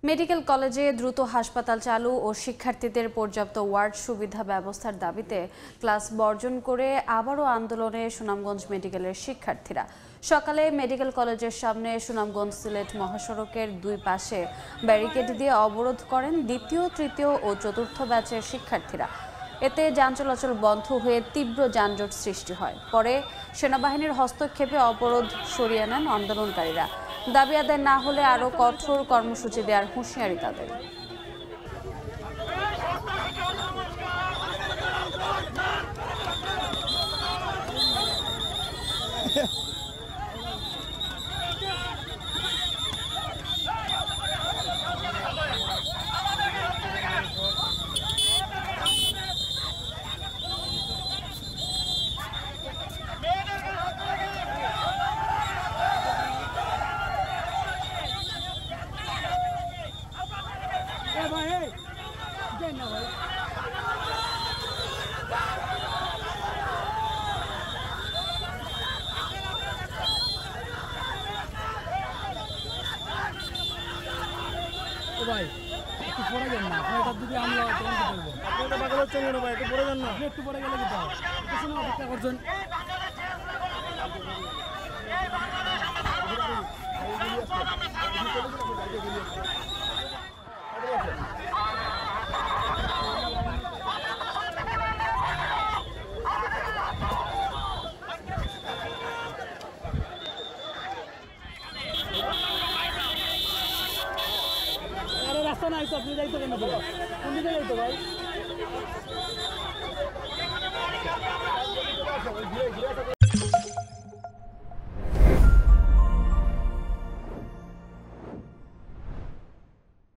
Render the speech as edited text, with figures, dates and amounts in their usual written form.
Medical কলেজে দ্রুত হাসপাতাল চালু ও শিক্ষার্থীদের পর্যাপ্ত ওয়ার্ড সুবিধা ব্যবস্থার দাবিতে ক্লাস বর্জন করে আবারও আন্দোলনে সুনামগঞ্জ মেডিকেলের শিক্ষার্থীরা। সকালে মেডিকেল কলেজের সামনে সুনামগঞ্জ সিলেট মহাসড়কের দুই পাশে ব্যারিকেড দিয়ে অবরোধ করেন দ্বিতীয়, তৃতীয় ও চতুর্থ ব্যাচের শিক্ষার্থীরা। এতে যান চলাচল বন্ধ হয়ে তীব্র যানজট সৃষ্টি হয়। পরে সেনাবাহিনীর হস্তক্ষেপে অবরোধ সরিয়ে নেন আন্দোলনকারীরা। দাবি আদায় না হলে আরও কঠোর কর্মসূচি দেওয়ার হুঁশিয়ারি তাদের। ভাই একটু পরে যান না, আপনার দিকে আমরা তদন্ত করবো। আপনি তো পাগল হচ্ছেন কেন ভাই? একটু পরে যান না। একটু পরে গেলে কিন্তু একটু সময় অপেক্ষা করছেন। রাস্তা নাই তো, আপনি যাইতে কেন? কোন দিকে যাইতো ভাই?